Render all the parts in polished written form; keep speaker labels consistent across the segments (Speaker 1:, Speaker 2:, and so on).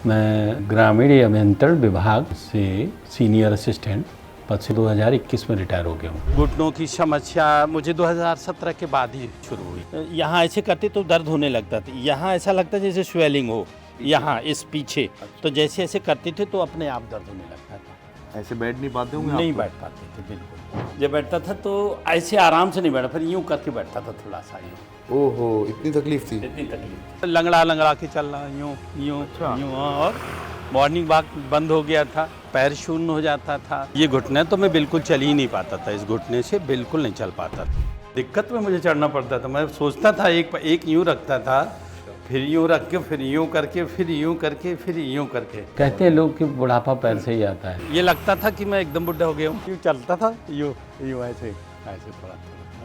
Speaker 1: मैं ग्रामीण अभियंत्रण विभाग से सीनियर असिस्टेंट पद से 2021 में रिटायर हो गया हूँ।
Speaker 2: घुटनों की समस्या मुझे 2017 के बाद ही शुरू हुई। यहाँ ऐसे करते तो दर्द होने लगता था, यहाँ ऐसा लगता जैसे स्वेलिंग हो, यहाँ इस पीछे। तो जैसे ऐसे करते थे तो अपने आप दर्द होने लगता था।
Speaker 3: ऐसे बैठ नहीं पाते होंगे?
Speaker 2: नहीं बैठ पाते थे बिल्कुल। जब बैठता था तो ऐसे आराम से नहीं बैठा, फिर यूँ करके बैठता था थोड़ा सा यूँ।
Speaker 3: ओहो, इतनी तकलीफ थी?
Speaker 2: इतनी तकलीफ, लंगड़ा लंगड़ा के चल रहा यूँ यूँ यूँ। और मॉर्निंग वॉक बंद हो गया था, पैर शून्य हो जाता था। ये घुटने तो मैं बिल्कुल चल ही नहीं पाता था, इस घुटने से बिल्कुल नहीं चल पाता था। दिक्कत में मुझे चढ़ना पड़ता था। मैं सोचता था एक यूँ रखता था, फिर यूँ रख के, फिर यूँ करके, फिर यूँ करके, फिर यूँ करके।
Speaker 1: कहते हैं लोग कि बुढ़ापा पैर से ही आता है।
Speaker 2: ये लगता था कि मैं एकदम बुढ़ा हो गया हूँ। यूँ चलता था, यूँ यूँ ऐसे ऐसे थोड़ा।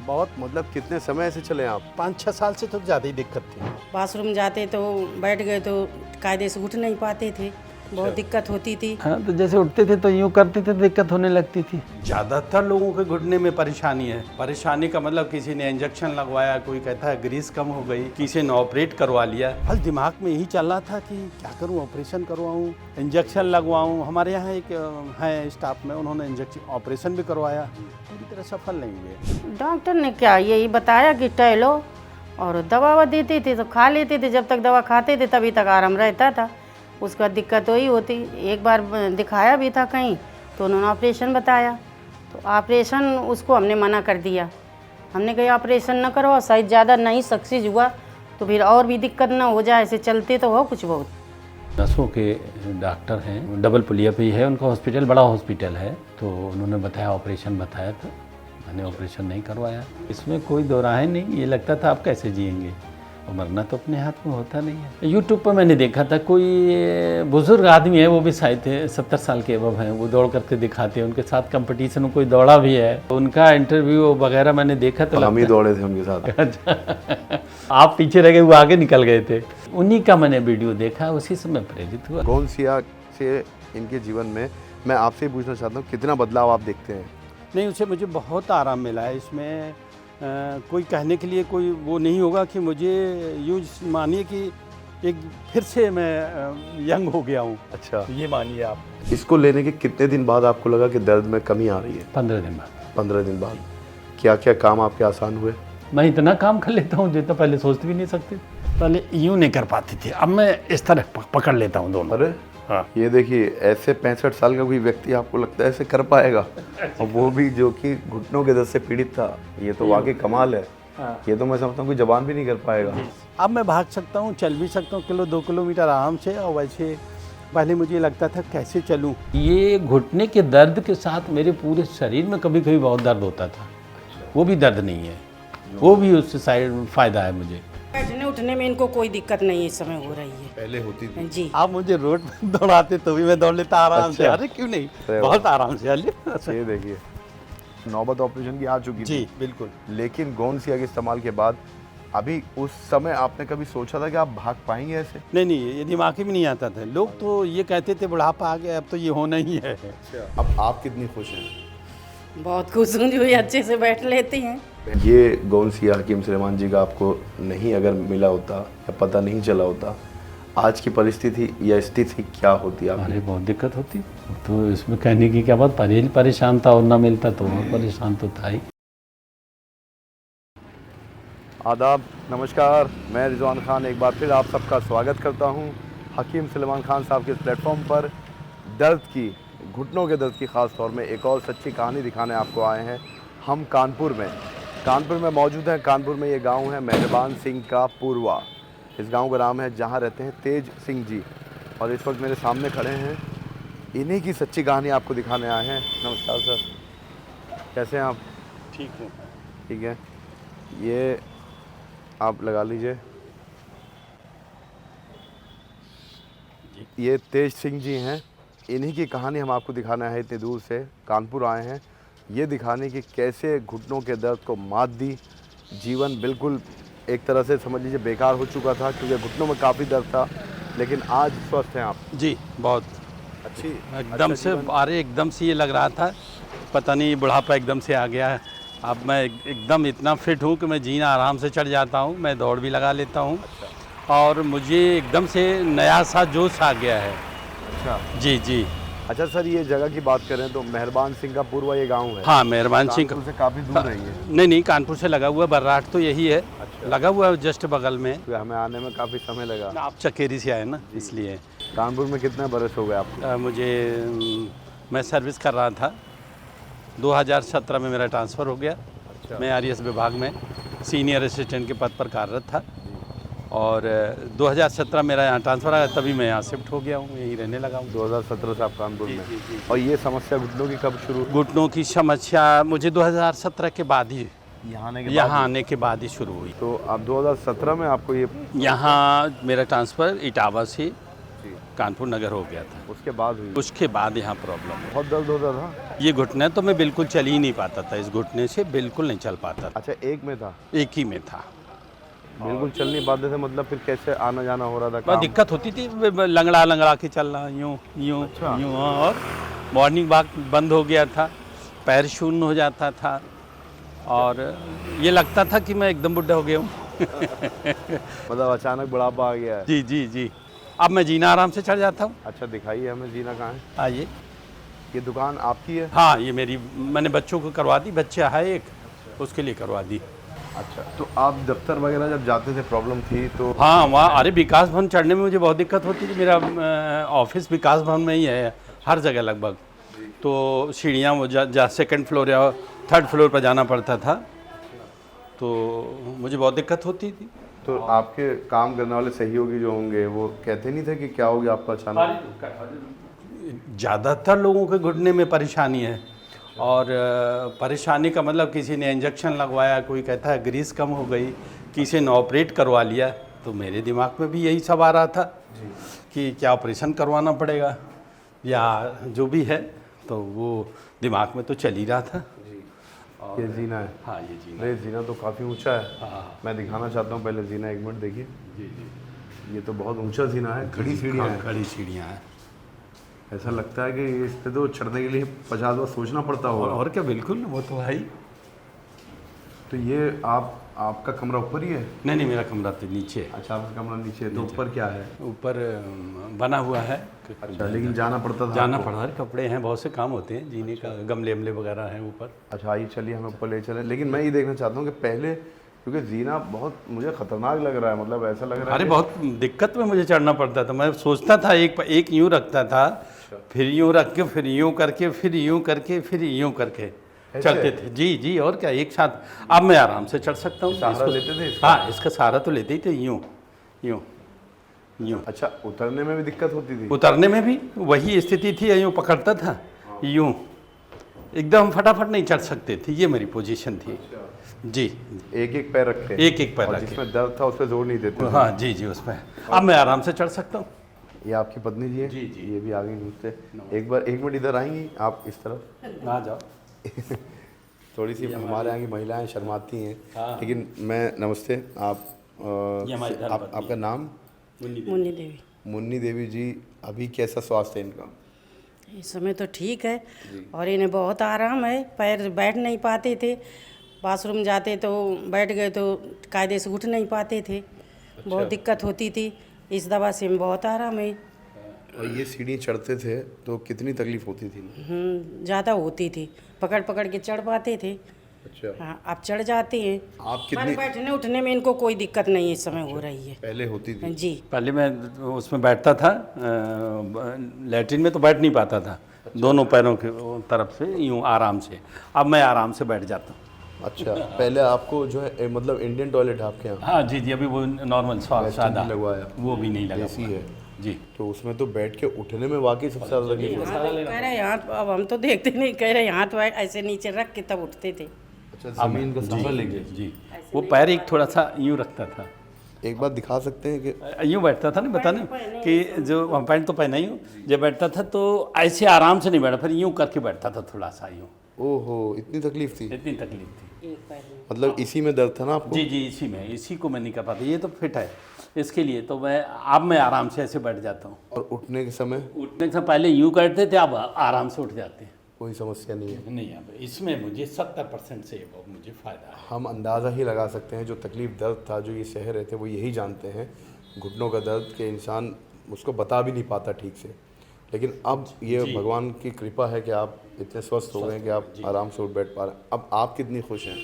Speaker 3: बहुत, मतलब कितने समय से चले आप?
Speaker 2: 5-6 साल से तो ज़्यादा ही दिक्कत थी।
Speaker 4: बाथरूम जाते तो बैठ गए तो कायदे से उठ नहीं पाते थे, बहुत दिक्कत होती थी।
Speaker 1: हाँ, तो जैसे उठते थे तो यूँ करते थे तो दिक्कत होने लगती थी।
Speaker 2: ज़्यादातर लोगों के घुटने में परेशानी है। परेशानी का मतलब किसी ने इंजेक्शन लगवाया, कोई कहता है ग्रीस कम हो गई, किसी ने ऑपरेट करवा लिया। हल दिमाग में यही चल रहा था कि क्या करूं, ऑपरेशन करवाऊं, इंजेक्शन लगवाऊं। हमारे यहाँ एक है स्टाफ में, उन्होंने इंजेक्शन ऑपरेशन भी करवाया, पूरी तरह सफल नहीं हुए।
Speaker 4: डॉक्टर ने क्या यही बताया कि टहलो, और दवा देती थी तो खा लेते थे। जब तक दवा खाते थे तभी तक आराम रहता था। उसका दिक्कत वही होती। एक बार दिखाया भी था कहीं तो उन्होंने ऑपरेशन बताया, तो ऑपरेशन उसको हमने मना कर दिया। हमने कहा ऑपरेशन न करो, शायद ज़्यादा नहीं सक्सेस हुआ तो फिर और भी दिक्कत ना हो जाए, ऐसे चलते तो हो कुछ बहुत।
Speaker 1: नसों के डॉक्टर हैं, डबल पुलिया पे ही है उनका हॉस्पिटल, बड़ा हॉस्पिटल है। तो उन्होंने बताया, ऑपरेशन बताया था, मैंने ऑपरेशन नहीं करवाया। इसमें कोई दो राहें नहीं। ये लगता था आप कैसे जिएंगे, और मरना तो अपने हाथ में होता नहीं है। यूट्यूब पर मैंने देखा था, कोई बुजुर्ग आदमी है, वो भी शायद थे 70 साल के अबव हैं, वो दौड़ करके दिखाते हैं। उनके साथ कंपटीशन में कोई दौड़ा भी है, उनका इंटरव्यू वगैरह मैंने देखा तो
Speaker 3: हम ही दौड़े थे उनके साथ।
Speaker 1: अच्छा आप पीछे रह गए, वो आगे निकल गए थे। उन्हीं का मैंने वीडियो देखा, उसी से मैं प्रेरित हुआ।
Speaker 3: गौनसिया से इनके जीवन में मैं आपसे पूछना चाहता हूँ, कितना बदलाव आप देखते हैं?
Speaker 2: नहीं, उससे मुझे बहुत आराम मिला है। इसमें कोई कहने के लिए कोई वो नहीं होगा कि मुझे यूँ मानिए कि एक फिर से मैं यंग हो गया हूँ।
Speaker 3: अच्छा,
Speaker 2: ये मानिए आप।
Speaker 3: इसको लेने के कितने दिन बाद आपको लगा कि दर्द में कमी आ रही है?
Speaker 1: 15 दिन बाद।
Speaker 3: 15 दिन बाद। क्या क्या काम आपके आसान हुए?
Speaker 1: मैं इतना काम कर लेता हूँ जितना पहले सोच भी नहीं सकते।
Speaker 2: पहले यूँ नहीं कर पाती थी, अब मैं इस तरह पकड़ लेता हूँ दोनों।
Speaker 3: अरे
Speaker 2: हाँ,
Speaker 3: ये देखिए, ऐसे 65 साल का कोई व्यक्ति आपको लगता है ऐसे कर पाएगा? और वो भी जो कि घुटनों के दर्द से पीड़ित था। ये तो वाकई कमाल है। ये तो मैं समझता हूँ कोई जवान भी नहीं कर पाएगा।
Speaker 2: अब मैं भाग सकता हूँ, चल भी सकता हूँ 2 किलोमीटर आराम से। और वैसे पहले मुझे लगता था कैसे चलूँ।
Speaker 1: ये घुटने के दर्द के साथ मेरे पूरे शरीर में कभी कभी बहुत दर्द होता था। वो भी दर्द नहीं है, वो भी उससे साइड फायदा है मुझे।
Speaker 4: बैठने उठने में इनको कोई दिक्कत नहीं इस समय हो रही है।
Speaker 3: पहले होती थी
Speaker 4: जी,
Speaker 2: आप मुझे रोड पे दौड़ाते तो भी मैं दौड़ लेता आराम से। अरे क्यों नहीं, बहुत आराम से।
Speaker 3: ये देखिए, नौबत ऑपरेशन की आ चुकी थी।
Speaker 2: जी बिल्कुल।
Speaker 3: लेकिन गौनसिया के इस्तेमाल के बाद अभी उस समय आपने कभी सोचा था कि आप भाग पाएंगे ऐसे?
Speaker 2: नहीं, ये दिमाग में नहीं आता था। लोग तो ये कहते थे बुढ़ापा आ गया, अब तो ये होना ही है।
Speaker 3: अब आप कितनी खुश हैं?
Speaker 4: बहुत खुश हूँ जो ये अच्छे से बैठ लेती हैं।
Speaker 3: ये गौनसिया हकीम सुलेमान जी का आपको नहीं अगर मिला होता या पता नहीं चला होता, आज की परिस्थिति या स्थिति क्या होती आपकी?
Speaker 1: अरे बहुत दिक्कत होती। तो इसमें कहने की क्या बात, परेशान था, और ना मिलता तो और परेशान तो था ही।
Speaker 3: आदाब, नमस्कार, मैं रिजवान खान एक बार फिर आप सबका स्वागत करता हूं हकीम सुलेमान खान साहब के इस प्लेटफॉर्म पर। दर्द की, घुटनों के दर्द की ख़ास तौर में एक और सच्ची कहानी दिखाने आपको आए हैं। हम कानपुर में मौजूद हैं। कानपुर में ये गांव है मेहरबान सिंह का पूर्वा। इस गांव का नाम है, जहां रहते हैं तेज सिंह जी। और इस वक्त मेरे सामने खड़े हैं, इन्हीं की सच्ची कहानी आपको दिखाने आए हैं। नमस्कार सर, कैसे हैं आप?
Speaker 2: ठीक हूँ।
Speaker 3: ठीक है, ये आप लगा लीजिए। ये तेज सिंह जी हैं, इन्हीं की कहानी हम आपको दिखाना है। इतनी दूर से कानपुर आए हैं ये दिखाने की कैसे घुटनों के दर्द को मात दी। जीवन बिल्कुल एक तरह से समझ लीजिए बेकार हो चुका था, क्योंकि घुटनों में काफ़ी दर्द था, लेकिन आज स्वस्थ हैं आप?
Speaker 2: जी बहुत
Speaker 3: अच्छी
Speaker 2: एकदम
Speaker 3: अच्छा
Speaker 2: से। अरे एकदम से ये लग रहा था पता नहीं बुढ़ापा एकदम से आ गया है। अब मैं एकदम इतना फिट हूँ कि मैं जीना आराम से चढ़ जाता हूँ, मैं दौड़ भी लगा लेता हूँ। और मुझे एकदम से नया सा जोश आ गया है।
Speaker 3: अच्छा
Speaker 2: जी जी।
Speaker 3: अच्छा सर, ये जगह की बात करें तो मेहरबान सिंह का पूर्वा ये गांव है।
Speaker 2: हाँ, मेहरबान सिंह
Speaker 3: कानपुर से काफ़ी दूर नहीं है।
Speaker 2: नहीं, कानपुर से लगा हुआ बर्राठ तो यही है।
Speaker 3: अच्छा।
Speaker 2: लगा हुआ है जस्ट बगल में।
Speaker 3: तो हमें आने में काफ़ी समय लगा।
Speaker 2: आप चकेरी से आए ना, इसलिए।
Speaker 3: कानपुर में कितने बरस हो गए आपको?
Speaker 2: मैं सर्विस कर रहा था। 2017 में मेरा ट्रांसफ़र हो गया।
Speaker 3: अच्छा।
Speaker 2: मैं आरएस विभाग में सीनियर असिस्टेंट के पद पर कार्यरत था और 2017 मेरा यहाँ ट्रांसफ़र आया, तभी मैं यहाँ शिफ्ट हो गया हूँ, यहीं रहने लगा हूँ।
Speaker 3: 2017 से आप कानपुर
Speaker 2: जी,
Speaker 3: में।
Speaker 2: जी, जी।
Speaker 3: और ये समस्या घुटनों की कब शुरू?
Speaker 2: घुटनों की समस्या मुझे 2017 के बाद ही, यहाँ आने के बाद ही शुरू हुई।
Speaker 3: तो अब 2017 में आपको ये
Speaker 2: यहाँ मेरा ट्रांसफ़र इटावा से कानपुर नगर हो गया था।
Speaker 3: उसके बाद हुई?
Speaker 2: उसके बाद यहाँ प्रॉब्लम।
Speaker 3: बहुत दर्द होता था?
Speaker 2: ये घुटना तो मैं बिल्कुल चल ही नहीं पाता था, इस घुटने से बिल्कुल नहीं चल पाता था।
Speaker 3: अच्छा, एक में था?
Speaker 2: एक ही में था।
Speaker 3: बिल्कुल चल नहीं पाते थे, मतलब फिर कैसे आना जाना हो रहा था?
Speaker 2: बहुत
Speaker 3: काम?
Speaker 2: दिक्कत होती थी, लंगड़ा के चलना, यूँ यूँ
Speaker 3: अच्छा।
Speaker 2: यूँ। और मॉर्निंग वॉक बंद हो गया था, पैर शून्य हो जाता था और ये लगता था कि मैं एकदम बुढ़ा हो गया हूँ।
Speaker 3: मतलब अचानक बुढ़ापा आ गया है?
Speaker 2: जी जी जी। अब मैं जीना आराम से चढ़ जाता हूँ।
Speaker 3: अच्छा, दिखाइए हमें जीना कहाँ है।
Speaker 2: आइए।
Speaker 3: ये दुकान आपकी है?
Speaker 2: हाँ, ये मेरी, मैंने बच्चों को करवा दी, बच्चे है एक, उसके लिए करवा दी।
Speaker 3: अच्छा, तो आप दफ्तर वगैरह जब जाते थे प्रॉब्लम थी तो?
Speaker 2: हाँ, वहाँ अरे विकास भवन चढ़ने में मुझे बहुत दिक्कत होती थी। मेरा ऑफिस विकास भवन में ही है, हर जगह लगभग। तो सीढ़ियाँ वो जा सेकंड फ्लोर या थर्ड फ्लोर पर जाना पड़ता था, तो मुझे बहुत दिक्कत होती थी।
Speaker 3: तो आपके काम करने वाले सहयोगी जो होंगे वो कहते नहीं थे कि क्या हो गया आपका अचानक?
Speaker 2: ज़्यादातर लोगों के घुटने में परेशानी है और परेशानी का मतलब किसी ने इंजेक्शन लगवाया, कोई कहता है ग्रीस कम हो गई, किसी ने ऑपरेट करवा लिया। तो मेरे दिमाग में भी यही सब आ रहा था कि क्या ऑपरेशन करवाना पड़ेगा या जो भी है, तो वो दिमाग में तो चल ही रहा था।
Speaker 3: ये जीना है?
Speaker 2: हाँ, ये जीना।
Speaker 3: अरे जीना तो काफ़ी ऊंचा है।
Speaker 2: हाँ,
Speaker 3: मैं दिखाना चाहता हूँ पहले जीना, एक मिनट देखिए।
Speaker 2: जी जी।
Speaker 3: ये तो बहुत ऊंचा जीना है, खड़ी सीढ़ियाँ हैं।
Speaker 2: खड़ी सीढ़ियाँ हैं।
Speaker 3: ऐसा लगता है कि इस पे तो चढ़ने के लिए 50 बार सोचना पड़ता होगा।
Speaker 2: और क्या, बिल्कुल, वो तो है ही।
Speaker 3: तो ये आपका कमरा ऊपर ही है?
Speaker 2: नहीं, मेरा कमरा तो नीचे है।
Speaker 3: अच्छा, आपका कमरा नीचे है, तो ऊपर क्या है?
Speaker 2: ऊपर बना हुआ है।
Speaker 3: अच्छा, लेकिन जाना पड़ता था?
Speaker 2: जाना पड़ा है, कपड़े हैं, बहुत से काम होते हैं, जीने का गमले वमले वगैरह हैं ऊपर।
Speaker 3: अच्छा, आइए चलिए हम ऊपर ले चलें। लेकिन मैं ये देखना चाहता हूँ कि पहले, क्योंकि जीना बहुत मुझे खतरनाक लग रहा है, मतलब ऐसा लग रहा है
Speaker 2: अरे बहुत दिक्कत में मुझे चढ़ना पड़ता था। मैं सोचता था एक यूँ रखता था, फिर यूँ रख के, फिर यूँ करके, फिर यूँ करके, फिर यूँ करके चढ़ते थे। जी जी, और क्या, एक साथ। अब मैं आराम से चढ़ सकता हूँ।
Speaker 3: सहारा लेते थे इसका?
Speaker 2: हाँ, इसका सहारा तो लेते ही थे, यूँ यूँ यूँ।
Speaker 3: अच्छा, उतरने में भी दिक्कत होती थी?
Speaker 2: उतरने में भी वही स्थिति थी, यूँ पकड़ता था, यूँ एकदम फटाफट नहीं चढ़ सकते थे, ये मेरी पोजीशन थी। जी,
Speaker 3: एक एक पैर रखे?
Speaker 2: एक पैर
Speaker 3: और
Speaker 2: रखे।
Speaker 3: जिसमें दर्द था उस पर जोर नहीं देते थे?
Speaker 2: हाँ जी जी, उसमें अब मैं आराम से चढ़ सकता हूँ।
Speaker 3: ये आपकी पत्नी जी है?
Speaker 2: जी, जी।
Speaker 3: ये भी आ गई मुझसे। एक मिनट इधर आएंगी आप इस तरफ?
Speaker 2: आ जाओ।
Speaker 3: थोड़ी सी हमारे यहाँ की महिलाएं शर्माती हैं।
Speaker 2: हाँ।
Speaker 3: लेकिन मैं, नमस्ते।
Speaker 2: ये हमारी धर्मपत्नी
Speaker 3: आपका नाम?
Speaker 4: मुन्नी देवी।
Speaker 3: मुन्नी देवी जी, अभी कैसा स्वास्थ्य है इनका?
Speaker 4: इस समय तो ठीक है और इन्हें बहुत आराम है। पैर बैठ नहीं पाते थे, बाथरूम जाते तो बैठ गए तो कायदे से उठ नहीं पाते थे। बहुत दिक्कत होती थी। इस दवा से बहुत आराम है।
Speaker 3: और ये सीढ़ी चढ़ते थे तो कितनी तकलीफ होती थी?
Speaker 4: ज़्यादा होती थी, पकड़ पकड़ के चढ़ पाते थे।
Speaker 3: अच्छा,
Speaker 4: हाँ, अब चढ़ जाते हैं।
Speaker 3: आप कितनी?
Speaker 4: बैठने उठने में इनको कोई दिक्कत नहीं इस समय हो रही है।
Speaker 3: पहले होती थी?
Speaker 4: जी,
Speaker 2: पहले मैं उसमें बैठता था, लैट्रिन में तो बैठ नहीं पाता था। दोनों पैरों के तरफ से यूँ आराम से। अब मैं आराम से बैठ जाता हूँ।
Speaker 3: अच्छा, पहले आपको जो है मतलब इंडियन टॉयलेट है आपके यहाँ?
Speaker 2: हाँ जी जी, अभी वो नॉर्मल सादा
Speaker 3: लगवाया?
Speaker 2: वो भी नहीं लगा,
Speaker 3: देसी है
Speaker 2: जी।
Speaker 3: तो उसमें तो बैठ के उठने में वाकई सबसे ज़्यादा तकलीफ होती है।
Speaker 4: कह रहे हाथ, अब हम तो देखते नहीं, कह रहे हाथ ऐसे नीचे रख के तब उठते थे।
Speaker 3: अच्छा, ज़मीन का सहारा लेंगे?
Speaker 2: जी, वो पैर एक थोड़ा सा यूँ रखता था।
Speaker 3: एक बात दिखा सकते हैं कि
Speaker 2: यूँ बैठता था ना, बताने कि जो पैंट तो पहना ही हूँ, जब बैठता था तो ऐसे आराम से नहीं बैठा, फिर यूँ करके बैठता था थोड़ा सा यूँ।
Speaker 3: ओहो, इतनी तकलीफ थी?
Speaker 2: इतनी तकलीफ थी।
Speaker 4: एक पैर में।
Speaker 3: मतलब इसी में दर्द था ना आपको?
Speaker 2: जी जी, इसी को मैं नहीं कर पाता। ये तो फिट है, इसके लिए तो मैं आराम से ऐसे बैठ जाता हूँ।
Speaker 3: और उठने के समय?
Speaker 2: उठने से पहले यूँ करते थे, अब आराम से उठ जाते हैं।
Speaker 3: कोई समस्या नहीं है?
Speaker 2: नहीं, अब इसमें मुझे 70% से मुझे फ़ायदा है।
Speaker 3: हम अंदाज़ा ही लगा सकते हैं, जो तकलीफ दर्द था जो ये सह रहे थे वो यही जानते हैं। घुटनों का दर्द कि इंसान उसको बता भी नहीं पाता ठीक से, लेकिन अब ये भगवान की कृपा है कि आप इतने स्वस्थ हो गए कि आप आराम से उठ बैठ पा रहे हैं। अब आप कितनी खुश हैं?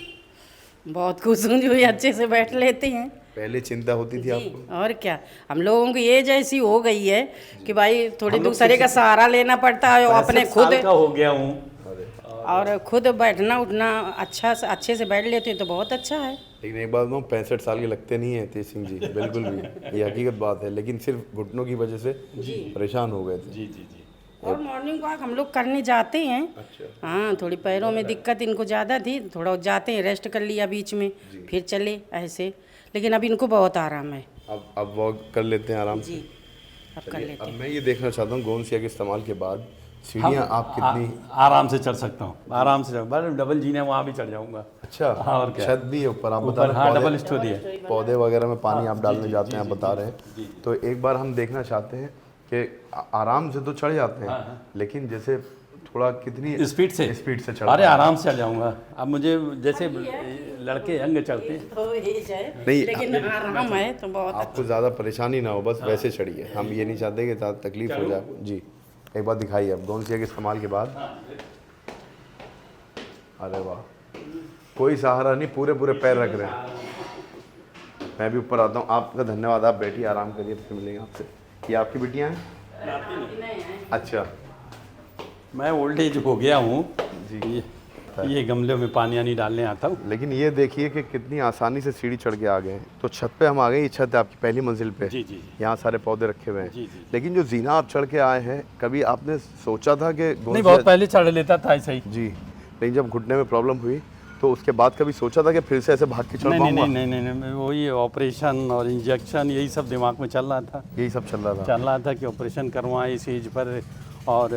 Speaker 4: बहुत खुश हूँ जो ये अच्छे से बैठ लेते हैं।
Speaker 3: पहले चिंता होती थी आपको?
Speaker 4: और क्या, हम लोगों की एज ऐसी हो गई है कि भाई थोड़ी दूसरे का सहारा लेना पड़ता है और अपने खुद
Speaker 1: का हो गया हूँ
Speaker 4: और खुद बैठना उठना अच्छे से बैठ लेते हैं तो बहुत अच्छा है।
Speaker 3: लेकिन एक बात बताऊँ, 65 साल के लगते नहीं है तेज सिंह जी, बिल्कुल भी, ये हकीकत बात है। लेकिन सिर्फ घुटनों की वजह से परेशान हो गए थे।
Speaker 1: जी जी जी।
Speaker 4: और मॉर्निंग वॉक हम लोग करने जाते हैं।
Speaker 3: अच्छा।
Speaker 4: हाँ, थोड़ी पैरों में दिक्कत इनको ज़्यादा थी, थोड़ा जाते हैं, रेस्ट कर लिया बीच में, फिर चले ऐसे, लेकिन अब इनको बहुत आराम है।
Speaker 3: अब वॉक कर लेते हैं आराम से।
Speaker 4: जी, अब कर लेते
Speaker 3: अब
Speaker 4: हैं।
Speaker 3: मैं ये देखना चाहता हूँ गोंद के इस्तेमाल के बाद सीढ़ियाँ आप कितनी
Speaker 1: आराम से चढ़ सकता हूँ, आराम से बस डबल जीने वहाँ भी चढ़ जाऊँगा।
Speaker 3: अच्छा,
Speaker 1: और क्या?
Speaker 3: छत भी है ऊपर, आप बता
Speaker 1: ऊपर
Speaker 3: रहे
Speaker 1: हाँ
Speaker 3: हैं
Speaker 1: डबल स्टोरी है।
Speaker 3: पौधे वगैरह में पानी आप डालने जाते हैं, आप बता रहे हैं। तो एक बार हम देखना चाहते हैं कि आराम से तो चढ़ जाते हैं, लेकिन जैसे थोड़ा कितनी
Speaker 1: स्पीड से
Speaker 3: चढ़
Speaker 1: अरे आराम से चढ़ जाऊँगा। अब मुझे जैसे लड़के यंग चढ़ते हैं
Speaker 4: तो एज है,
Speaker 3: नहीं,
Speaker 4: लेकिन आराम है तो बहुत
Speaker 3: आपको ज़्यादा परेशानी ना हो, बस वैसे चढ़िए। हम ये नहीं चाहते कि ज़्यादा तकलीफ हो जाए। जी, एक बार दिखाइए अब गोंद के इस्तेमाल के बाद। अरे वाह, कोई सहारा नहीं, पूरे पूरे पैर रख रहे हैं। मैं भी ऊपर आता हूँ। आपका धन्यवाद, आप बैठिए, आराम करिए, फिर मिलेंगे आपसे। ये आपकी बिटियाँ हैं? अच्छा,
Speaker 1: मैं ओल्ड एज हो गया हूँ
Speaker 3: जी।
Speaker 1: ये गमले में पानी आनी डालने आता हूँ।
Speaker 3: लेकिन ये देखिए कि कितनी आसानी से सीढ़ी चढ़ के आ गए हैं। तो छत पे हम आ गए, ये छत है आपकी पहली मंजिल पे।
Speaker 1: जी जी।
Speaker 3: यहाँ सारे पौधे रखे हुए हैं।
Speaker 1: जी, जी।
Speaker 3: लेकिन जो जीना आप चढ़ के आए हैं, कभी आपने सोचा था कि
Speaker 1: नहीं, बहुत पहले चढ़ लेता था ऐसे ही।
Speaker 3: जी, लेकिन जब घुटने में प्रॉब्लम हुई तो उसके बाद कभी सोचा था कि फिर से ऐसे भाग के चढ़
Speaker 1: नहीं
Speaker 3: पाऊंगा?
Speaker 1: नहीं नहीं नहीं नहीं, वही ऑपरेशन और इंजेक्शन यही सब दिमाग में चल रहा था।
Speaker 3: यही सब चल रहा था
Speaker 1: कि ऑपरेशन करवाएं इस एज पर और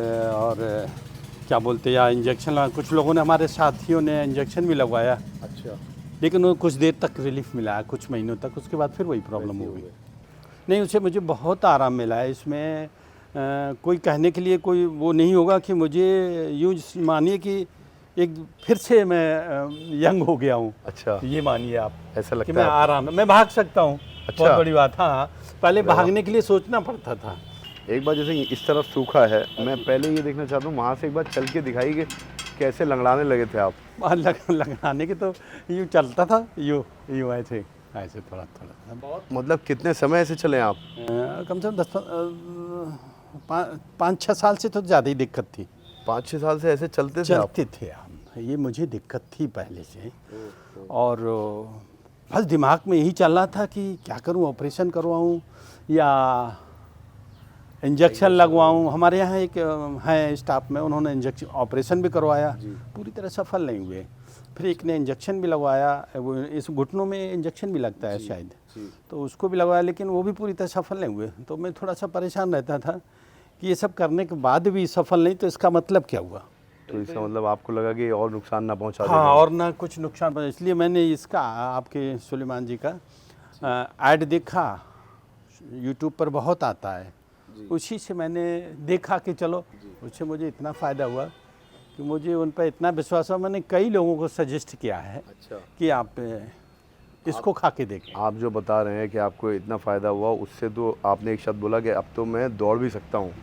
Speaker 1: क्या बोलते हैं या इंजेक्शन लगा। कुछ लोगों ने, हमारे साथियों ने इंजेक्शन भी लगवाया,
Speaker 3: अच्छा,
Speaker 1: लेकिन वो कुछ देर तक रिलीफ मिला, कुछ महीनों तक। उसके बाद फिर वही प्रॉब्लम हो गई। नहीं, उससे मुझे बहुत आराम मिला है। इसमें कोई कहने के लिए कोई वो नहीं होगा कि मुझे यूँ मानिए कि एक फिर से मैं यंग हो गया हूँ।
Speaker 3: अच्छा,
Speaker 1: ये मानिए आप,
Speaker 3: ऐसा
Speaker 1: कि
Speaker 3: लगता
Speaker 1: मैं
Speaker 3: है आपको?
Speaker 1: आराम, मैं भाग सकता हूँ।
Speaker 3: अच्छा।
Speaker 1: बहुत बड़ी बात। हाँ, पहले भागने के लिए सोचना पड़ता था।
Speaker 3: एक बार जैसे इस तरफ सूखा है, मैं पहले ये देखना चाहता हूँ, वहाँ से एक बार चल के दिखाइए कि कैसे लंगड़ाने लगे थे आप।
Speaker 1: लगाने के तो यूँ चलता था, यूँ ऐसे ऐसे थोड़ा थोड़ा। बहुत
Speaker 3: मतलब कितने समय से चले आप?
Speaker 1: कम से कम 5-6 साल से तो ज़्यादा ही दिक्कत थी।
Speaker 3: 5-6 साल से ऐसे चलते थे आप?
Speaker 1: चलते थे हम, ये मुझे दिक्कत थी पहले से। और बस दिमाग में यही चल रहा था कि क्या करूं, ऑपरेशन करवाऊं या इंजेक्शन लगवाऊं। हमारे यहाँ एक है स्टाफ में, उन्होंने इंजेक्शन ऑपरेशन भी करवाया, पूरी तरह सफल नहीं हुए। फिर एक ने इंजेक्शन भी लगवाया, वो इस घुटनों में इंजेक्शन भी लगता है शायद, तो उसको भी लगवाया, लेकिन वो भी पूरी तरह सफल नहीं हुए। तो मैं थोड़ा सा परेशान रहता था कि ये सब करने के बाद भी सफल नहीं, तो इसका मतलब क्या हुआ।
Speaker 3: तो इसका मतलब आपको लगा कि और नुकसान ना पहुंचा दे।
Speaker 1: हाँ, और ना कुछ नुकसान पहुंचा, इसलिए मैंने इसका आपके सुलेमान जी का ऐड देखा, यूट्यूब पर बहुत आता है, उसी से मैंने देखा कि चलो, उससे मुझे इतना फ़ायदा हुआ कि मुझे उन पर इतना विश्वास हुआ। मैंने कई लोगों को सजेस्ट किया है कि आप इसको खा के देखें।
Speaker 3: आप जो बता रहे हैं कि आपको इतना फ़ायदा हुआ, उससे तो आपने एक शब्द बोला कि अब तो मैं दौड़ भी सकता हूँ।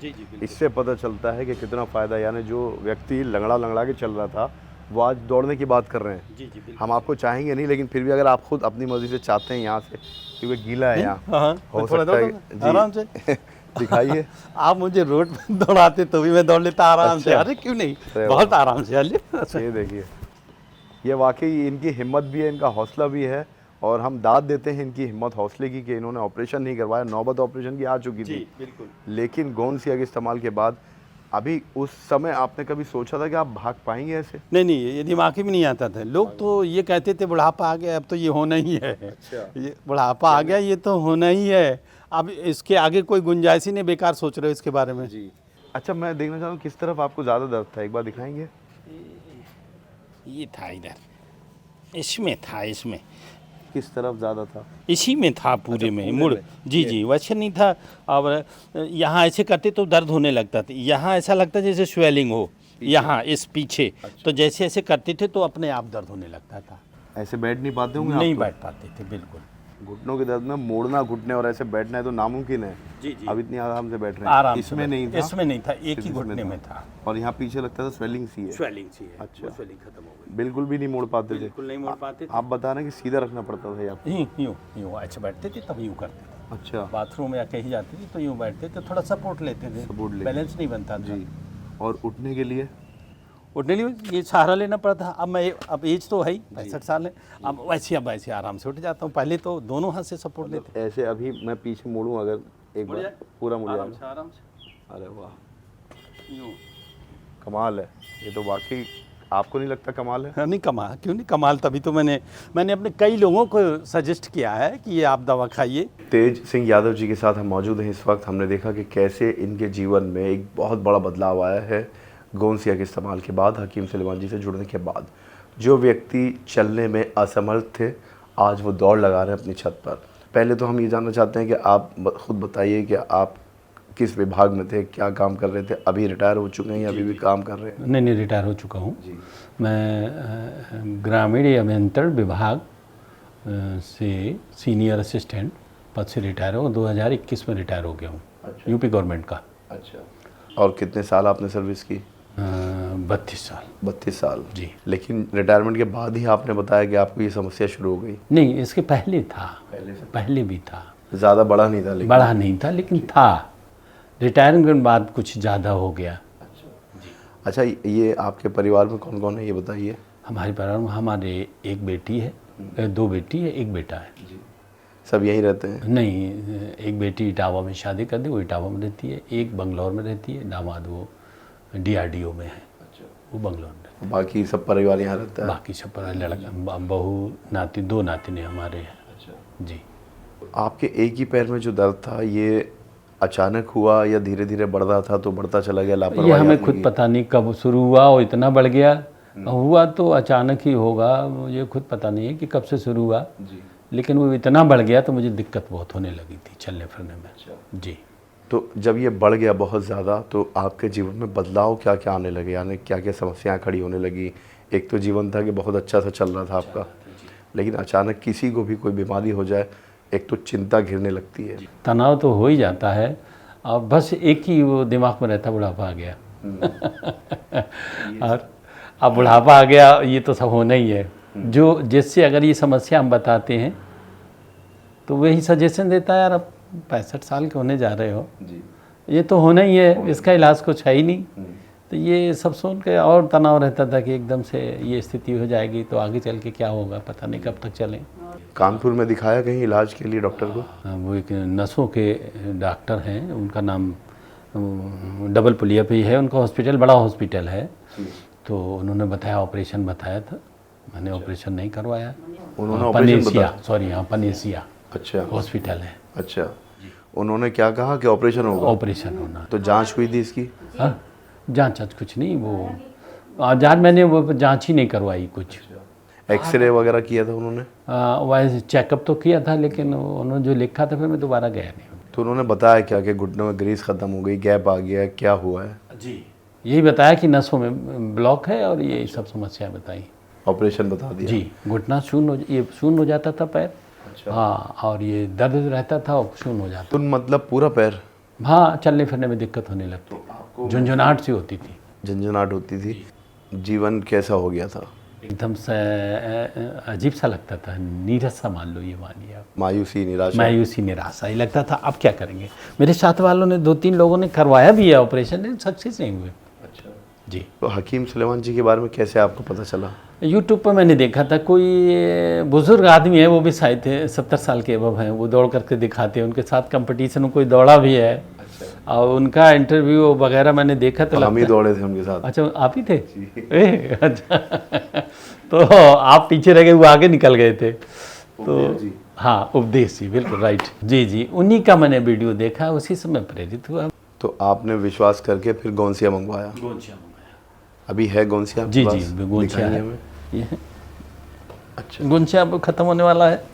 Speaker 3: इससे पता चलता है कि कितना फ़ायदा, यानी जो व्यक्ति लंगड़ा के चल रहा था वो आज दौड़ने की बात कर रहे हैं। हम आपको चाहेंगे नहीं, लेकिन फिर भी अगर आप खुद अपनी मर्जी से चाहते हैं यहाँ से, क्योंकि गीला है यहाँ, हो सकता है
Speaker 1: आराम से
Speaker 3: दिखाइए।
Speaker 1: आप मुझे रोड पर दौड़ाते तो भी मैं दौड़ लेता आराम से। अरे क्यों नहीं, बहुत आराम से।
Speaker 3: ये देखिए, ये वाकई इनकी हिम्मत भी है, इनका हौसला भी है, और हम दाद देते हैं इनकी हिम्मत हौसले की कि इन्होंने ऑपरेशन नहीं करवाया। नौबत ऑपरेशन की आ चुकी थी,
Speaker 1: बिल्कुल,
Speaker 3: लेकिन गोंद सिया के इस्तेमाल के बाद अभी उस समय आपने कभी सोचा था कि आप भाग पाएंगे ऐसे?
Speaker 1: नहीं, ये दिमाग में नहीं आता था। लोग तो ये कहते थे बुढ़ापा आ गया, अब तो ये होना ही है। ये बुढ़ापा आ गया, ये तो होना ही है, अब इसके आगे कोई गुंजाइश ही नहीं। बेकार सोच रहे हो इसके बारे में।
Speaker 3: जी, अच्छा, मैं देखना चाहता हूँ किस तरफ आपको ज़्यादा दर्द था, एक बार दिखाएंगे?
Speaker 1: ये था इधर, इसमें था, इसमें।
Speaker 3: किस तरफ ज़्यादा था?
Speaker 1: इसी में था, पूरे में मुड़। जी, वैसे नहीं था। अब यहाँ ऐसे करते तो दर्द होने लगता था, यहाँ ऐसा लगता जैसे स्वेलिंग हो यहाँ इस पीछे। तो जैसे ऐसे करते थे तो अपने आप दर्द होने लगता था।
Speaker 3: ऐसे बैठ नहीं पाते होंगे?
Speaker 1: नहीं बैठ पाते थे, बिल्कुल।
Speaker 3: घुटनों के दर्द में मोड़ना घुटने और ऐसे बैठना है तो नामुमकिन है।
Speaker 2: जी जी
Speaker 3: अब इतनी आराम से बैठ रहे हैं।
Speaker 2: आराम से
Speaker 3: इसमें नहीं था,
Speaker 2: इसमें नहीं था, एक ही
Speaker 3: इसमें
Speaker 2: घुटने
Speaker 3: था।
Speaker 2: में था।
Speaker 3: और यहाँ पीछे लगता था स्वेलिंग सी है,
Speaker 2: स्वेलिंग सी है,
Speaker 3: अच्छा।
Speaker 2: वो स्वेलिंग खत्म हो गई,
Speaker 3: बिल्कुल भी नहीं मोड़ पाते थे।
Speaker 2: बिल्कुल नहीं मोड़ पाते थे।
Speaker 3: आप बता रहे हैं कि सीधा रखना पड़ता था आपको।
Speaker 2: यूँ यूँ यूँ ऐसे बैठते थे तब यूँ करते थे।
Speaker 3: अच्छा,
Speaker 2: बाथरूम या कहीं जाते थे तो यूँ बैठते थे, थोड़ा सपोर्ट लेते थे,
Speaker 3: सपोर्ट लेते
Speaker 2: बैलेंस नहीं बनता था।
Speaker 3: जी। और उठने के लिए
Speaker 2: उठने लिए ये सहारा लेना पड़ता था। अब एज तो है ही 65 साल है, अब वैसे आराम से उठ जाता हूँ। पहले तो दोनों हाथ से सपोर्ट लेते
Speaker 3: ऐसे अभी मैं पीछे मुड़ूं अगर एक
Speaker 2: मुड़
Speaker 3: बार
Speaker 2: जाए?
Speaker 3: पूरा मुड़
Speaker 2: आराम
Speaker 3: जाए।
Speaker 2: से आराम से
Speaker 3: अरे वाह,
Speaker 2: यूँ।
Speaker 3: कमाल है ये तो वाकई। आपको नहीं लगता कमाल है?
Speaker 2: हाँ, नहीं कमाल क्यों नहीं, कमाल तभी तो मैंने अपने कई लोगों को सजेस्ट किया है कि ये आप दवा खाइए।
Speaker 3: तेज सिंह यादव जी के साथ हम मौजूद हैं इस वक्त। हमने देखा कि कैसे इनके जीवन में एक बहुत बड़ा बदलाव आया है गोंसिया के इस्तेमाल के बाद, हकीम सुलेमान जी से जुड़ने के बाद। जो व्यक्ति चलने में असमर्थ थे आज वो दौड़ लगा रहे हैं अपनी छत पर। पहले तो हम ये जानना चाहते हैं कि आप खुद बताइए कि आप किस विभाग में थे, क्या काम कर रहे थे? अभी रिटायर हो चुके हैं या अभी भी काम कर रहे हैं?
Speaker 1: नहीं रिटायर हो चुका हूँ
Speaker 3: जी।
Speaker 1: मैं ग्रामीण अभियंत्रण विभाग से सीनियर असिस्टेंट पद से रिटायर हूँ। 2021 में रिटायर हो गया हूँ।
Speaker 3: अच्छा।
Speaker 1: यूपी गवर्नमेंट का।
Speaker 3: अच्छा। और कितने साल आपने सर्विस की?
Speaker 1: 32 साल।
Speaker 3: 32 साल
Speaker 1: जी।
Speaker 3: लेकिन रिटायरमेंट के बाद ही आपने बताया कि आपको ये समस्या शुरू हो गई?
Speaker 1: नहीं, इसके पहले था, पहले भी था,
Speaker 3: ज़्यादा बड़ा नहीं था लेकिन?
Speaker 1: बड़ा नहीं था लेकिन था। रिटायरमेंट के बाद कुछ ज़्यादा हो गया।
Speaker 3: अच्छा, ये आपके परिवार में कौन कौन है ये बताइए।
Speaker 1: हमारे परिवार में हमारे एक बेटी है, 2 बेटी है, 1 बेटा है।
Speaker 3: सब यहीं रहते हैं?
Speaker 1: नहीं, एक बेटी इटावा में शादी कर दी, वो इटावा में रहती है। एक बंगलौर में रहती है, दामाद वो DRDO में है, वो बंगलौर में रहता
Speaker 3: बाकी सब परिवार यहाँ रहता
Speaker 1: है।
Speaker 3: है?
Speaker 1: बाकी सब पर लड़का बहू नाती 2 नातिने हमारे हैं।
Speaker 3: अच्छा।
Speaker 1: जी।
Speaker 3: आपके एक ही पैर में जो दर्द था ये अचानक हुआ या धीरे धीरे बढ़ रहा था तो बढ़ता चला गया?
Speaker 1: ये
Speaker 3: लापरवाही
Speaker 1: हमें
Speaker 3: आपने
Speaker 1: खुद
Speaker 3: की?
Speaker 1: पता नहीं कब शुरू हुआ और इतना बढ़ गया। हुआ तो अचानक ही होगा, मुझे खुद पता नहीं है कि कब से शुरू हुआ, लेकिन वो इतना बढ़ गया तो मुझे दिक्कत बहुत होने लगी थी चलने फिरने में। जी।
Speaker 3: तो जब ये बढ़ गया बहुत ज़्यादा तो आपके जीवन में बदलाव क्या क्या आने लगे, यानी क्या क्या समस्याएं खड़ी होने लगी? एक तो जीवन था कि बहुत अच्छा सा चल रहा था आपका, लेकिन अचानक किसी को भी कोई बीमारी हो जाए एक तो चिंता घिरने लगती है।
Speaker 1: तनाव तो हो ही जाता है और बस एक ही वो दिमाग में रहता, बुढ़ापा आ गया। और अब बुढ़ापा आ गया, ये तो सब होना ही है। जो जिससे अगर ये समस्या हम बताते हैं तो वही सजेशन देता है, यार अब 65 साल के होने जा रहे हो, ये तो होना ही है, इसका इलाज कुछ है ही नहीं। तो ये सब सुन के और तनाव रहता था कि एकदम से ये स्थिति हो जाएगी तो आगे चल के क्या होगा, पता नहीं कब तक चलें।
Speaker 3: कानपुर में दिखाया कहीं इलाज के लिए डॉक्टर को?
Speaker 1: वो एक नसों के डॉक्टर हैं, उनका नाम डबल पुलिया पे ही है, उनका हॉस्पिटल बड़ा हॉस्पिटल है। तो उन्होंने बताया, ऑपरेशन बताया था, मैंने ऑपरेशन नहीं करवाया।
Speaker 3: उन्होंने ऑपरेशन
Speaker 1: पनेसिया,
Speaker 3: बताया?
Speaker 1: सॉरी हाँ पनेसिया
Speaker 3: अच्छा
Speaker 1: हॉस्पिटल है।
Speaker 3: अच्छा। उन्होंने क्या कहा कि ऑपरेशन होगा?
Speaker 1: ऑपरेशन होना।
Speaker 3: तो जांच हुई थी इसकी?
Speaker 1: हाँ, जांच कुछ नहीं, वो जांच मैंने वो जांच ही नहीं करवाई कुछ।
Speaker 3: एक्सरे वगैरह किया था उन्होंने?
Speaker 1: वैसे चेकअप तो किया था लेकिन उन्होंने जो लिखा था फिर मैं दोबारा गया नहीं।
Speaker 3: तो उन्होंने बताया क्या कि घुटनों में ग्रीस खत्म हो गई, गैप आ गया, क्या हुआ है?
Speaker 1: जी, यही बताया कि नसों में ब्लॉक है और ये सब समस्याएं बताई।
Speaker 3: ऑपरेशन बता दिया?
Speaker 1: जी, घुटना ये शून्य हो जाता था पैर।
Speaker 3: अच्छा।
Speaker 1: हाँ, और ये दर्द रहता था और शून्य हो जाता।
Speaker 3: तो मतलब पूरा पैर?
Speaker 1: हाँ, चलने फिरने में दिक्कत होने लगती, झुंझुनाहट सी होती थी।
Speaker 3: झंझनाहट होती थी। जीवन कैसा हो गया था?
Speaker 1: एकदम से अजीब सा लगता था, नीरस सा मान लो, ये मानिए आप।
Speaker 3: मायूसी, निराशा?
Speaker 1: मायूसी, निराशा ही लगता था, अब क्या करेंगे। मेरे साथ वालों ने 2-3 लोगों ने करवाया भी है ऑपरेशन, लेकिन सक्सेस नहीं हुए।
Speaker 3: अच्छा
Speaker 1: जी।
Speaker 3: तो हकीम सुलेमान जी के बारे में कैसे आपको पता चला?
Speaker 1: यूट्यूब पर मैंने देखा था, कोई बुजुर्ग आदमी है, वो भी शायद थे 70 साल के अबव हैं, वो दौड़ करके दिखाते हैं, उनके साथ कंपटीशन में कोई दौड़ा भी है। अच्छा। और उनका इंटरव्यू वगैरह मैंने देखा तो
Speaker 3: हम ही दौड़े थे उनके साथ।
Speaker 1: अच्छा, आप ही थे? अच्छा। तो आप पीछे रह गए, वो आगे निकल गए थे। तो हाँ, उपदेश जी, बिल्कुल राइट। जी जी, उन्हीं का मैंने वीडियो देखा, उसी से मैं प्रेरित हुआ।
Speaker 3: तो आपने विश्वास करके फिर गोंसिया मंगवाया?
Speaker 1: गोंसिया मंगाया।
Speaker 3: अभी है गोंसिया आपके
Speaker 1: जी
Speaker 3: पास?
Speaker 1: जी, गोंसिया
Speaker 3: दिखाइए
Speaker 1: है
Speaker 3: हमें।
Speaker 1: ये है।
Speaker 3: अच्छा,
Speaker 1: गोंसिया अब खत्म होने वाला है।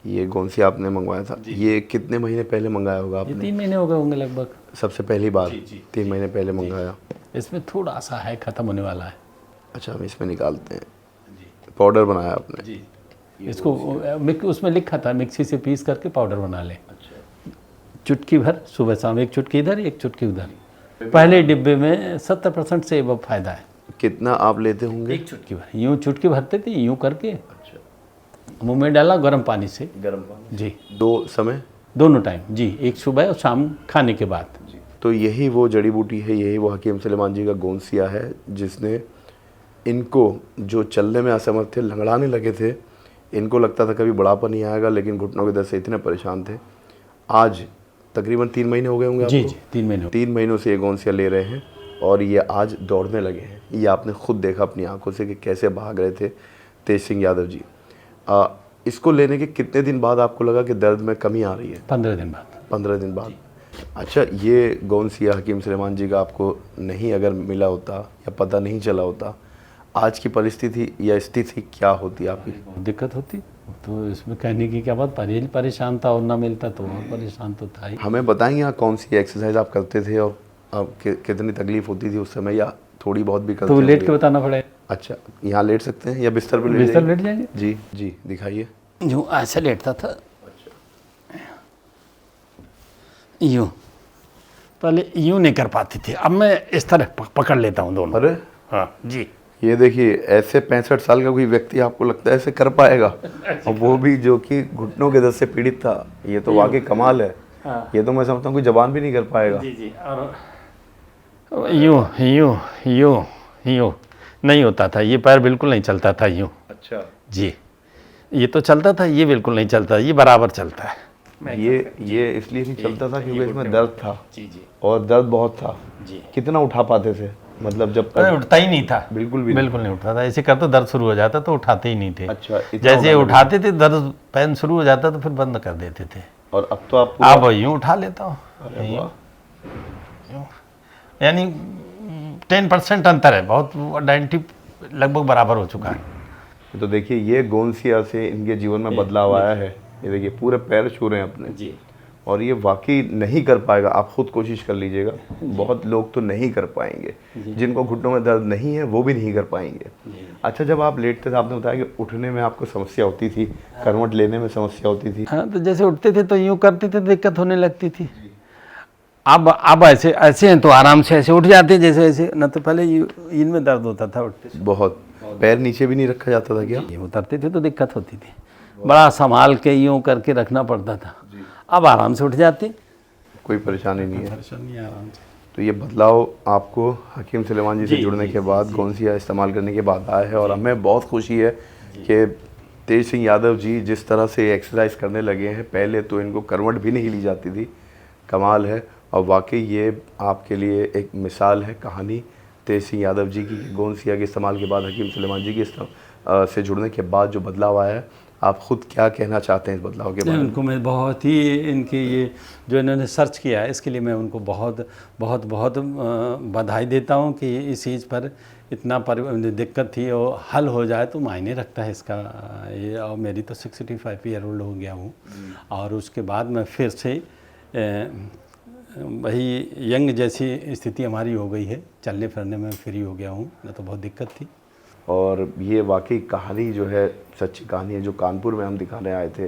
Speaker 3: ये गोंसिया आपने मंगवाया था? ये कितने महीने पहले मंगाया होगा
Speaker 1: ये
Speaker 3: आपने?
Speaker 1: 3 महीने हो गए होंगे लगभग।
Speaker 3: सबसे पहली बार? 3 महीने पहले मंगाया।
Speaker 1: इसमें थोड़ा सा है, खत्म होने वाला है।
Speaker 3: अच्छा, हम इसमें निकालते हैं। पाउडर बनाया आपने?
Speaker 1: जी। इसको उसमें लिखा था मिक्सी से पीस करके पाउडर बना लें।
Speaker 3: अच्छा,
Speaker 1: चुटकी भर सुबह शाम, एक चुटकी इधर एक चुटकी उधर। पहले डिब्बे में 70% से अब फायदा है।
Speaker 3: कितना आप लेते होंगे?
Speaker 1: एक चुटकी भर, यूँ चुटकी भरते थे, यूँ करके
Speaker 3: अच्छा,
Speaker 1: मुंह में डाला गर्म पानी से।
Speaker 3: गर्म पानी
Speaker 1: जी,
Speaker 3: 2 समय?
Speaker 1: दोनों टाइम जी, एक सुबह और शाम खाने के बाद।
Speaker 3: तो यही वो जड़ी बूटी है, यही वो हकीम सुलेमान जी का गोंसिया है जिसने इनको, जो चलने में असमर्थ थे, लंगड़ाने लगे थे, इनको लगता था कभी बुढ़ापा नहीं आएगा, लेकिन घुटनों के दर्द से इतने परेशान थे। आज तकरीबन 3 महीने हो गए होंगे
Speaker 1: जी
Speaker 3: आपको?
Speaker 1: जी, 3 महीने।
Speaker 3: 3 महीनों से ये गोंसिया ले रहे हैं और ये आज दौड़ने लगे हैं। ये आपने खुद देखा अपनी आंखों से कि कैसे भाग रहे थे तेज सिंह यादव जी। इसको लेने के कितने दिन बाद आपको लगा कि दर्द में कमी आ रही है?
Speaker 1: 15 दिन बाद।
Speaker 3: 15 दिन बाद। अच्छा, ये गोंसिया हकीम सुलेमान जी का आपको नहीं अगर मिला होता या पता नहीं चला होता, आज की परिस्थिति या स्थिति क्या होती आपकी?
Speaker 1: बहुत दिक्कत होती, तो इसमें कहने की क्या बात, परेशान था और ना मिलता तो और परेशान तो था ही।
Speaker 3: हमें बताएंगे आप कौन सी एक्सरसाइज आप करते थे और कितनी तकलीफ होती थी उस समय, या थोड़ी बहुत भी करते
Speaker 1: तो लेट के
Speaker 3: होंगे?
Speaker 1: बताना पड़ेगा।
Speaker 3: अच्छा, यहाँ लेट सकते हैं या बिस्तर पे
Speaker 1: बिस्तर लेट जाएंगे।
Speaker 3: जी जी, दिखाइए।
Speaker 1: यूँ ऐसे लेटता था, यूँ पहले यूँ नहीं कर पाती थी, अब मैं इस तरह पकड़ लेता हूँ दोनों।
Speaker 3: अरे
Speaker 1: हाँ जी,
Speaker 3: ये देखिए, ऐसे 65 साल का कोई व्यक्ति आपको लगता है ऐसे कर पाएगा? और वो भी जो कि घुटनों के दर्द से पीड़ित था, ये तो वाकई कमाल है।
Speaker 1: हाँ।
Speaker 3: ये तो मैं समझता हूँ कोई जबान भी नहीं कर पाएगा।
Speaker 1: जी जी, और यूँ यूँ यूँ यूँ नहीं होता था, ये पैर बिल्कुल नहीं चलता था यूँ।
Speaker 3: अच्छा,
Speaker 1: जी, ये तो चलता था, ये बिल्कुल नहीं चलता, ये बराबर चलता है।
Speaker 3: ये इसलिए नहीं चलता था क्योंकि इसमें दर्द था
Speaker 1: जी जी
Speaker 3: और दर्द बहुत था।
Speaker 1: जी,
Speaker 3: कितना उठा पाते थे, मतलब जब
Speaker 1: अरे
Speaker 3: तक?
Speaker 1: उठता ही नहीं था,
Speaker 3: बिल्कुल भी
Speaker 1: बिल्कुल नहीं उठता था। ऐसे करते दर्द शुरू हो जाता तो उठाते ही नहीं थे।
Speaker 3: अच्छा, इतना
Speaker 1: जैसे
Speaker 3: उठाने
Speaker 1: उठाते थे दर्द पैन शुरू हो जाता तो फिर बंद कर देते थे।
Speaker 3: और अब तो आप
Speaker 1: अब यूँ उठा लेता हूँ,
Speaker 3: अरे वाह,
Speaker 1: यानी 10% अंतर है, बहुत 90 लगभग बराबर हो चुका है।
Speaker 3: तो देखिए ये गोंसिया से इनके जीवन में बदलाव आया है। ये देखिए पूरे पैर छू रहे हैं अपने,
Speaker 1: जी,
Speaker 3: और ये वाकई नहीं कर पाएगा। आप खुद कोशिश कर लीजिएगा, बहुत लोग तो नहीं कर पाएंगे, जिनको घुटनों में दर्द नहीं है वो भी नहीं कर पाएंगे। अच्छा, जब आप लेटते थे आपने बताया कि उठने में आपको समस्या होती थी, करवट लेने में समस्या होती थी।
Speaker 1: हाँ, तो जैसे उठते थे तो यूँ करते थे, दिक्कत होने लगती थी। अब ऐसे ऐसे हैं तो आराम से ऐसे उठ जाते जैसे ऐसे, न तो पहले इनमें दर्द होता था उठते से।
Speaker 3: बहुत पैर नीचे भी नहीं रखा जाता था क्या?
Speaker 1: ये उतरते थे तो दिक्कत होती थी, बड़ा संभाल के यूँ करके रखना पड़ता था। अब आराम से उठ जाते,
Speaker 3: कोई परेशानी नहीं है।
Speaker 1: परेशानी आराम से।
Speaker 3: तो ये बदलाव आपको हकीम सुलेमान जी से जुड़ने के बाद, गोंसिया इस्तेमाल करने के बाद आया है, और हमें बहुत खुशी है कि तेज सिंह यादव जी जिस तरह से एक्सरसाइज करने लगे हैं, पहले तो इनको करवट भी नहीं ली जाती थी। कमाल है, और वाकई ये आपके लिए एक मिसाल है कहानी तेज सिंह यादव जी की। गोंसिया के इस्तेमाल के बाद, हकीम सुलेमान जी के से जुड़ने के बाद जो बदलाव आया है, आप खुद क्या कहना चाहते हैं इस बदलाव के बारे में?
Speaker 1: उनको मैं बहुत ही, इनके ये जो इन्होंने सर्च किया है इसके लिए मैं उनको बहुत बहुत बहुत बधाई देता हूँ कि इस चीज़ पर इतना दिक्कत थी और हल हो जाए तो मायने रखता है इसका ये। और मेरी तो 65 ईयर ओल्ड हो गया हूँ, और उसके बाद मैं फिर से वही यंग जैसी स्थिति हमारी हो गई है, चलने फिरने में फ्री हो गया हूँ, न तो बहुत दिक्कत थी।
Speaker 3: और ये वाकई कहानी जो है सच्ची कहानी है, जो कानपुर में हम दिखाने आए थे।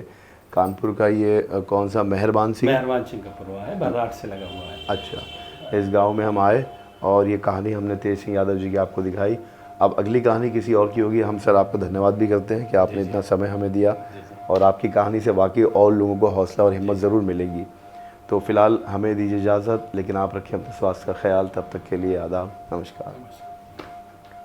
Speaker 3: कानपुर का ये कौन सा, मेहरबान सिंह
Speaker 1: का परवा है, बर्राट से लगा हुआ है।
Speaker 3: अच्छा, इस गांव में हम आए और ये कहानी हमने तेज सिंह यादव जी की आपको दिखाई। अब अगली कहानी किसी और की होगी। हम सर आपका धन्यवाद भी करते हैं कि आपने इतना समय हमें दिया, और आपकी कहानी से वाकई और लोगों को हौसला और हिम्मत ज़रूर मिलेगी। तो फ़िलहाल हमें दीजिए इजाज़त, लेकिन आप रखें अपने स्वास्थ्य का ख्याल। तब तक के लिए आदाब, नमस्कार।